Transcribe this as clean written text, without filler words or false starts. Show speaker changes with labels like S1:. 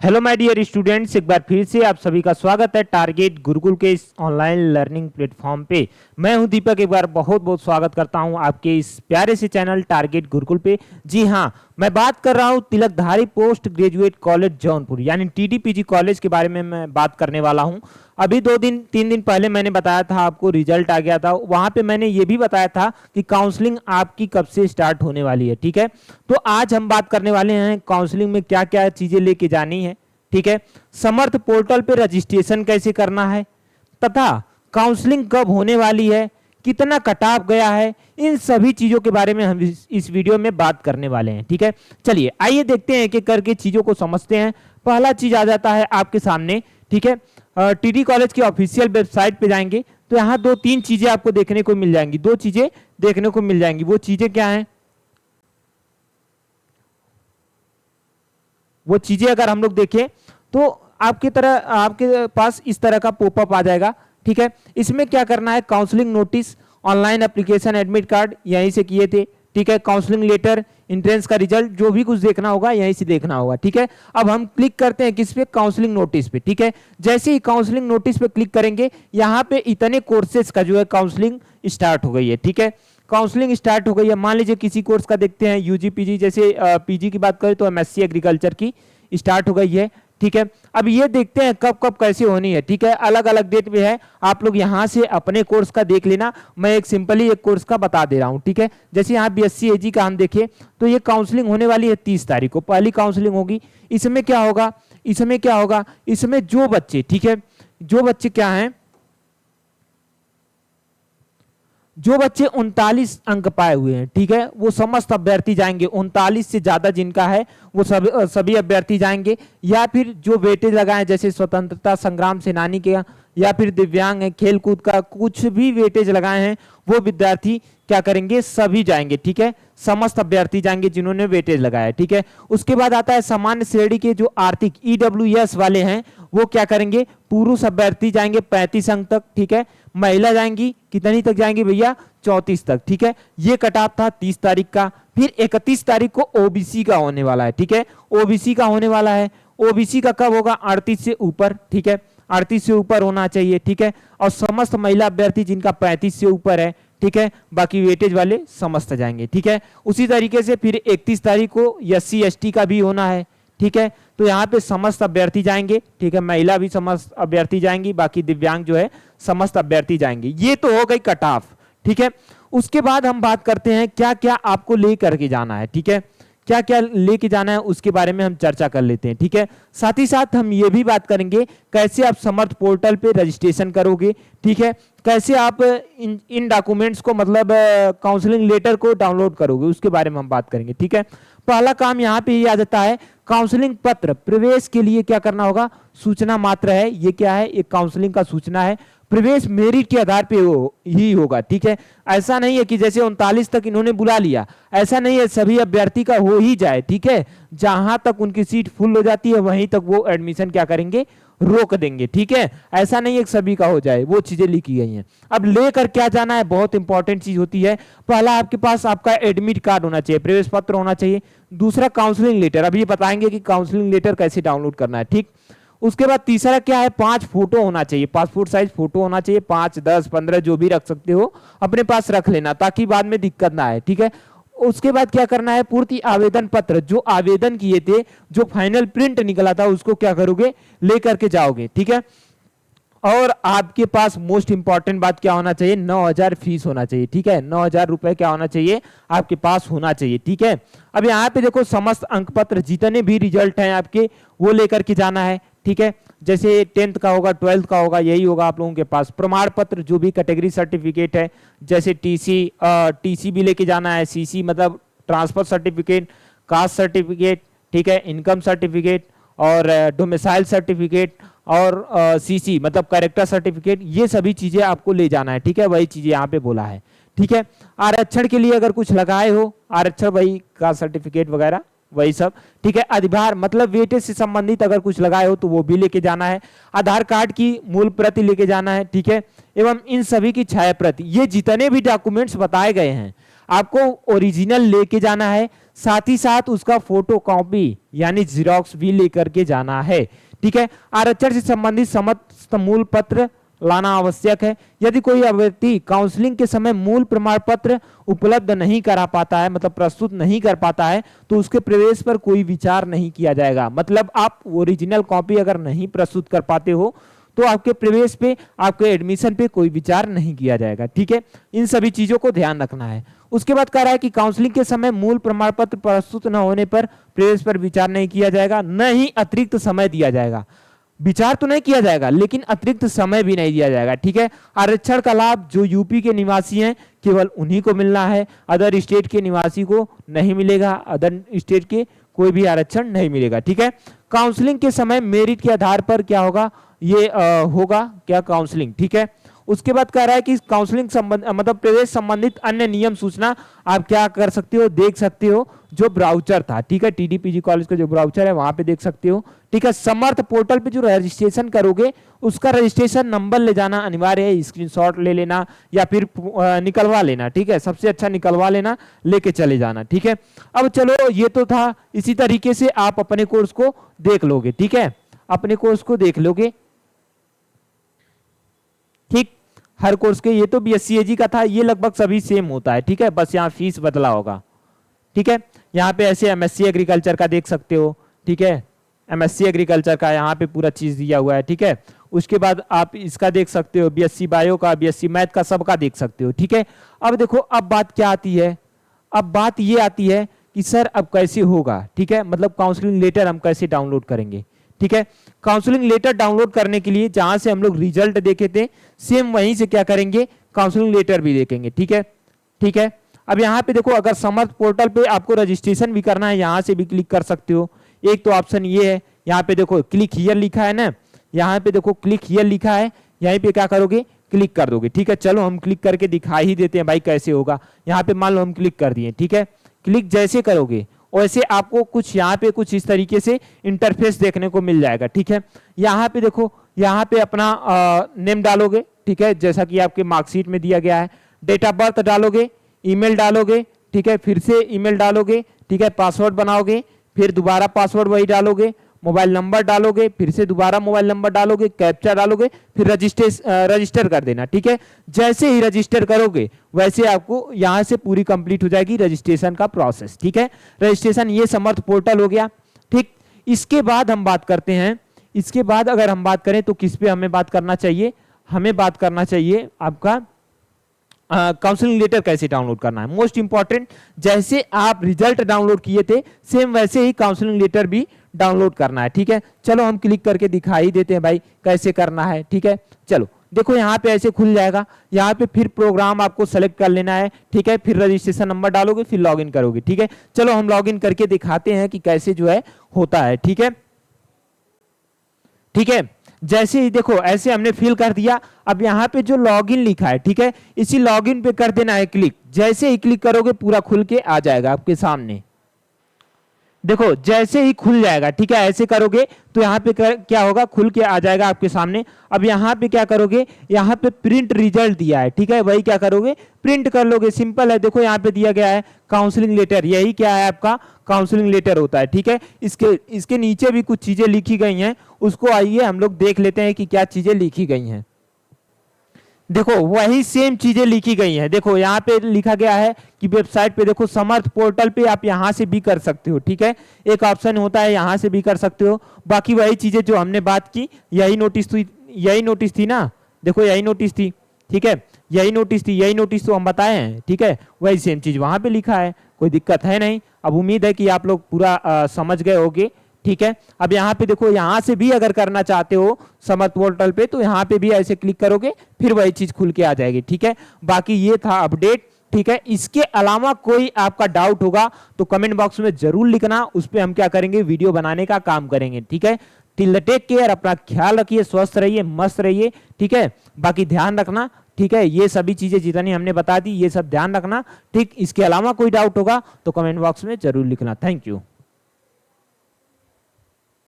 S1: Hello my dear students, एक बार फिर से आप सभी का स्वागत है टारगेट गुरुकुल के इस ऑनलाइन लर्निंग प्लेटफॉर्म पे। मैं हूं दीपक, एक बार बहुत बहुत स्वागत करता हूं आपके इस प्यारे से चैनल टारगेट गुरुकुल पे। जी हां, मैं बात कर रहा हूं Tilakdhari post graduate college Jaunpur यानी टीडीपीजी कॉलेज के बारे में मैं बात करने वाला हूं। अभी 2 दिन 3 दिन पहले मैंने बताया था, आपको रिजल्ट आ गया था। वहां पे मैंने ये भी बताया था कि काउंसलिंग आपकी कब से स्टार्ट होने वाली है। ठीक है, तो आज हम बात करने वाले हैं काउंसलिंग में क्या क्या चीजें लेके जानी है। ठीक है, समर्थ पोर्टल पे रजिस्ट्रेशन कैसे करना है, तथा काउंसलिंग कब होने वाली है, कितना कट ऑफ गया है, इन सभी चीजों के बारे में हम इस वीडियो में बात करने वाले हैं। ठीक है, चलिए आइए देखते हैं कि करके चीजों को समझते हैं। पहला चीज आ जाता है आपके सामने। ठीक है, टीडी कॉलेज की ऑफिशियल वेबसाइट पे जाएंगे तो यहाँ 2-3 चीजें आपको देखने को मिल जाएंगी। 2 चीजें देखने को मिल जाएंगी। वो चीजें क्या हैं? वो चीजें अगर हम लोग देखें तो आपके पास इस तरह का पॉपअप आ जाएगा। ठीक है, इसमें क्या करना है? Counselling notice, online application, admit card यहीं से किए थे। ठीक है, काउंसलिंग लेटर, एंट्रेंस का रिजल्ट, जो भी कुछ देखना होगा यहीं से देखना होगा। ठीक है, अब हम क्लिक करते हैं किस पे? काउंसलिंग नोटिस पे। ठीक है, जैसे ही काउंसलिंग नोटिस पे क्लिक करेंगे, यहाँ पे इतने कोर्सेज का जो है काउंसलिंग स्टार्ट हो गई है। ठीक है, काउंसलिंग स्टार्ट हो गई है। मान लीजिए किसी कोर्स का देखते हैं, यूजी पीजी, जैसे पीजी की बात करें तो एमएससी एग्रीकल्चर की स्टार्ट हो गई है। ठीक है, अब ये देखते हैं कब कब कैसे होनी है। ठीक है, अलग अलग डेट पे है। आप लोग यहाँ से अपने कोर्स का देख लेना, मैं एक सिंपली एक कोर्स का बता दे रहा हूँ। ठीक है, जैसे यहाँ बीएससी एजी का हम देखें तो ये काउंसलिंग होने वाली है 30 तारीख को, पहली काउंसलिंग होगी। इसमें क्या होगा? इसमें जो बच्चे, ठीक है, जो बच्चे क्या हैं, जो बच्चे 39 अंक पाए हुए हैं, ठीक है, वो समस्त अभ्यर्थी जाएंगे। 39 से ज्यादा जिनका है वो सभी अभ्यर्थी जाएंगे। या फिर जो वेटेज लगाए, जैसे स्वतंत्रता संग्राम सेनानी के, या फिर दिव्यांग है, खेल कूद का कुछ भी वेटेज लगाए हैं, वो विद्यार्थी क्या करेंगे? सभी जाएंगे। ठीक है, समस्त अभ्यर्थी जाएंगे जिन्होंने वेटेज लगाया। ठीक है, उसके बाद आता है सामान्य श्रेणी के जो आर्थिक ईडब्ल्यूएस वाले हैं, वो क्या करेंगे? पुरुष अभ्यर्थी जाएंगे 35 अंक तक। ठीक है, महिला जाएंगी कितनी तक जाएंगी भैया? 34 तक। ठीक है, ये कट ऑफ था 30 तारीख का। फिर 31 तारीख को ओबीसी का होने वाला है। ठीक है, ओबीसी का होने वाला है। ओबीसी का कब होगा? 38 से ऊपर। ठीक है, 38 से ऊपर होना चाहिए। ठीक है, और समस्त महिला अभ्यर्थी जिनका 35 से ऊपर है। ठीक है, बाकी वेटेज वाले समस्त जाएंगे। ठीक है, उसी तरीके से फिर 31 तारीख को एससी एसटी का भी होना है। ठीक है, तो यहाँ पे समस्त अभ्यर्थी जाएंगे। ठीक है, महिला भी समस्त अभ्यर्थी जाएंगी, बाकी दिव्यांग जो है समस्त अभ्यर्थी जाएंगे। ये तो हो गई कट ऑफ। ठीक है, उसके बाद हम बात करते हैं क्या क्या आपको लेकर के जाना है। ठीक है, क्या क्या लेके जाना है उसके बारे में हम चर्चा कर लेते हैं। ठीक है, साथ ही साथ हम ये भी बात करेंगे कैसे आप समर्थ पोर्टल पे रजिस्ट्रेशन करोगे। ठीक है, कैसे आप इन डॉक्यूमेंट्स को, मतलब काउंसलिंग लेटर को डाउनलोड करोगे, उसके बारे में हम बात करेंगे। ठीक है, पहला काम यहाँ पे ये आ जाता है, काउंसलिंग पत्र प्रवेश के लिए क्या करना होगा? सूचना मात्र है। ये क्या है? एक काउंसलिंग का सूचना है। प्रवेश मेरिट के आधार पे ही होगा। ठीक है, ऐसा नहीं है कि जैसे 39 तक इन्होंने बुला लिया, ऐसा नहीं है, सभी अभ्यर्थी का हो ही जाए। ठीक है, जहां तक उनकी सीट फुल हो जाती है वहीं तक वो एडमिशन क्या करेंगे? रोक देंगे। ठीक है, ऐसा नहीं है कि सभी का हो जाए, वो चीजें लिखी गई हैं। अब लेकर क्या जाना है, बहुत इंपॉर्टेंट चीज होती है। पहला आपके पास आपका एडमिट कार्ड होना चाहिए, प्रवेश पत्र होना चाहिए। दूसरा काउंसलिंग लेटर, अब ये बताएंगे कि काउंसलिंग लेटर कैसे डाउनलोड करना है। ठीक, उसके बाद तीसरा क्या है? 5 फोटो होना चाहिए, पासपोर्ट साइज फोटो होना चाहिए। 5, 10, 15 जो भी रख सकते हो अपने पास रख लेना, ताकि बाद में दिक्कत ना आए। ठीक है, उसके बाद क्या करना है? पूर्ति आवेदन पत्र, जो आवेदन किए थे, जो फाइनल प्रिंट निकला था, उसको क्या करोगे? लेकर के जाओगे। ठीक है, और आपके पास मोस्ट इंपॉर्टेंट बात क्या होना चाहिए? 9,000 फीस होना चाहिए। ठीक है, 9,000 रुपए क्या होना चाहिए? आपके पास होना चाहिए। ठीक है, अब यहाँ पे देखो, समस्त अंक पत्र जितने भी रिजल्ट हैं आपके, वो लेकर के जाना है। ठीक है, जैसे 10th का होगा, 12th का होगा, यही होगा आप लोगों के पास। प्रमाण पत्र, जो भी कैटेगरी सर्टिफिकेट है, जैसे टीसी भी लेके जाना है। सीसी मतलब ट्रांसफर सर्टिफिकेट, कास्ट सर्टिफिकेट, ठीक है, इनकम सर्टिफिकेट, और डोमिसाइल सर्टिफिकेट, और सीसी मतलब कैरेक्टर सर्टिफिकेट, ये सभी चीजें आपको ले जाना है। ठीक है, वही चीजें यहाँ पे बोला है। ठीक है, आरक्षण के लिए अगर कुछ लगाए हो, आरक्षण वही का सर्टिफिकेट वगैरह वही सब। ठीक है, अधिभार मतलब वेटेज से संबंधित अगर कुछ लगाए हो तो वो भी लेके जाना है। आधार कार्ड की मूल प्रति लेके जाना है। ठीक है, एवं इन सभी की छाया प्रति। ये जितने भी डॉक्यूमेंट्स बताए गए हैं आपको ओरिजिनल लेके जाना है। साथ ही साथ उसका फोटो कॉपी यानी जीरोक्स भी लेकर के जाना है। ठीक है, आरक्षण से संबंधित समस्त मूल पत्र लाना आवश्यक है। यदि कोई अभ्यर्थी काउंसलिंग के समय मूल प्रमाण पत्र उपलब्ध नहीं करा पाता है, मतलब प्रस्तुत नहीं कर पाता है, तो उसके प्रवेश पर कोई विचार नहीं किया जाएगा। मतलब आप ओरिजिनल कॉपी अगर नहीं प्रस्तुत कर पाते हो तो आपके प्रवेश पे, आपके एडमिशन पे कोई विचार नहीं किया जाएगा। ठीक है, इन सभी चीजों को ध्यान रखना है। उसके बाद कह रहा है कि काउंसलिंग के समय मूल प्रमाण पत्र प्रस्तुत न होने पर प्रवेश पर विचार नहीं किया जाएगा, न ही अतिरिक्त समय दिया जाएगा। विचार तो नहीं किया जाएगा लेकिन अतिरिक्त समय भी नहीं दिया जाएगा। ठीक है, आरक्षण का लाभ जो यूपी के निवासी हैं केवल उन्हीं को मिलना है, अदर स्टेट के निवासी को नहीं मिलेगा, अदर स्टेट के कोई भी आरक्षण नहीं मिलेगा। ठीक है, काउंसलिंग के समय मेरिट के आधार पर क्या होगा, ये होगा क्या काउंसलिंग। ठीक है, उसके बाद कह रहा है कि काउंसलिंग संबंध मतलब प्रवेश संबंधित अन्य नियम सूचना आप क्या कर सकते हो, देख सकते हो जो ब्राउचर था। ठीक है, टीडीपीजी कॉलेज का जो ब्राउचर है वहां पे देख सकते हो। ठीक है, समर्थ पोर्टल पे जो रजिस्ट्रेशन करोगे उसका रजिस्ट्रेशन नंबर ले जाना अनिवार्य है, स्क्रीनशॉट ले लेना या फिर निकलवा लेना। ठीक है, सबसे अच्छा निकलवा लेना, लेके चले जाना। ठीक है, अब चलो ये तो था, इसी तरीके से आप अपने कोर्स को देख लोगे। ठीक है, अपने कोर्स को देख लोगे। ठीक, हर कोर्स के, ये तो बीएससी एजी का था, ये लगभग सभी सेम होता है। ठीक है, बस यहाँ फीस बदला होगा। ठीक है, यहाँ पे ऐसे एमएससी एग्रीकल्चर का देख सकते हो। ठीक है, एमएससी एग्रीकल्चर का यहाँ पे पूरा चीज दिया हुआ है। ठीक है, उसके बाद आप इसका देख सकते हो, बीएससी बायो का, बीएससी मैथ का, सबका देख सकते हो। ठीक है, अब देखो अब बात क्या आती है, अब बात ये आती है कि सर अब कैसे होगा। ठीक है, मतलब काउंसलिंग लेटर हम कैसे डाउनलोड करेंगे। ठीक है, काउंसलिंग लेटर डाउनलोड करने के लिए जहां से हम लोग रिजल्ट देखे थे सेम वहीं से क्या करेंगे, काउंसलिंग लेटर भी देखेंगे। ठीक है, ठीक है, अब यहाँ पे देखो, अगर समर्थ पोर्टल पे आपको रजिस्ट्रेशन भी करना है यहाँ से भी क्लिक कर सकते हो। एक तो ऑप्शन ये है, यहाँ पे देखो क्लिक हियर लिखा है ना, यहाँ पे देखो क्लिक हियर लिखा है, यहीं पे क्या करोगे, क्लिक कर दोगे। ठीक है, चलो हम क्लिक करके दिखा ही देते हैं भाई कैसे होगा। यहाँ पे मान लो हम क्लिक कर दिए। ठीक है, क्लिक जैसे करोगे वैसे आपको कुछ यहाँ पे कुछ इस तरीके से इंटरफेस देखने को मिल जाएगा। ठीक है, यहाँ पे देखो, यहाँ पे अपना नेम डालोगे। ठीक है, जैसा कि आपके मार्कशीट में दिया गया है, डेट ऑफ बर्थ डालोगे, ईमेल डालोगे। ठीक है, फिर से ईमेल डालोगे। ठीक है, पासवर्ड बनाओगे, फिर दोबारा पासवर्ड वही डालोगे, मोबाइल नंबर डालोगे, फिर से दोबारा मोबाइल नंबर डालोगे, कैप्चा डालोगे, फिर रजिस्टर कर देना। ठीक है, जैसे ही रजिस्टर करोगे वैसे आपको यहां से पूरी कंप्लीट हो जाएगी रजिस्ट्रेशन का प्रोसेस। ठीक है, रजिस्ट्रेशन ये समर्थ पोर्टल हो गया। ठीक, इसके बाद हम बात करते हैं, इसके बाद अगर हम बात करें तो किस पे हमें बात करना चाहिए, हमें बात करना चाहिए आपका काउंसलिंग लेटर कैसे डाउनलोड करना है। मोस्ट इंपॉर्टेंट, जैसे आप रिजल्ट डाउनलोड किए थे सेम वैसे ही काउंसलिंग लेटर भी डाउनलोड करना है। ठीक है, चलो हम क्लिक करके दिखा ही देते हैं भाई कैसे करना है। ठीक है, चलो देखो यहाँ पे ऐसे खुल जाएगा, यहाँ पे फिर प्रोग्राम आपको सेलेक्ट कर लेना है। ठीक है, फिर रजिस्ट्रेशन नंबर डालोगे, फिर लॉगिन करोगे। ठीक है, चलो हम लॉगिन करके दिखाते हैं कि कैसे जो है होता है। ठीक है, ठीक है, जैसे ही देखो ऐसे हमने फिल कर दिया। अब यहाँ पे जो लॉगिन लिखा है, ठीक है, इसी लॉगिन पे कर देना है क्लिक। जैसे ही क्लिक करोगे पूरा खुल के आ जाएगा आपके सामने। देखो जैसे ही खुल जाएगा। ठीक है, ऐसे करोगे तो यहाँ पे क्या होगा, खुल के आ जाएगा आपके सामने। अब यहाँ पे क्या करोगे, यहाँ पे प्रिंट रिजल्ट दिया है। ठीक है, वही क्या करोगे, प्रिंट कर लोगे। सिंपल है, देखो यहाँ पे दिया गया है काउंसलिंग लेटर, यही क्या है आपका काउंसलिंग लेटर होता है। ठीक है, इसके नीचे भी कुछ चीजें लिखी गई हैं, उसको आइए हम लोग देख लेते हैं कि क्या चीजें लिखी गई हैं। देखो वही सेम चीजें लिखी गई हैं। देखो यहाँ पे लिखा गया है कि वेबसाइट पे देखो समर्थ पोर्टल पे आप यहाँ से भी कर सकते हो। ठीक है, एक ऑप्शन होता है यहाँ से भी कर सकते हो। बाकी वही चीजें जो हमने बात की, यही नोटिस थी ना, देखो यही नोटिस थी। ठीक है, यही नोटिस तो हम बताए हैं। ठीक है, वही सेम चीज वहां पे लिखा है, कोई दिक्कत है नहीं। अब उम्मीद है कि आप लोग पूरा समझ गए होंगे। ठीक है, अब यहाँ पे देखो, यहाँ से भी अगर करना चाहते हो समर्थ पोर्टल पे तो यहाँ पे भी ऐसे क्लिक करोगे, फिर वही चीज खुल के आ जाएगी। ठीक है, बाकी ये था अपडेट। ठीक है, इसके अलावा कोई आपका डाउट होगा तो कमेंट बॉक्स में जरूर लिखना, उस पर हम क्या करेंगे, वीडियो बनाने का काम करेंगे। ठीक है, टिल टेक केयर, अपना ख्याल रखिए, स्वस्थ रहिए, मस्त रहिए। ठीक है, बाकी ध्यान रखना। ठीक है, ये सभी चीजें जितनी हमने बता दी ये सब ध्यान रखना। ठीक, इसके अलावा कोई डाउट होगा तो कमेंट बॉक्स में जरूर लिखना। Thank you.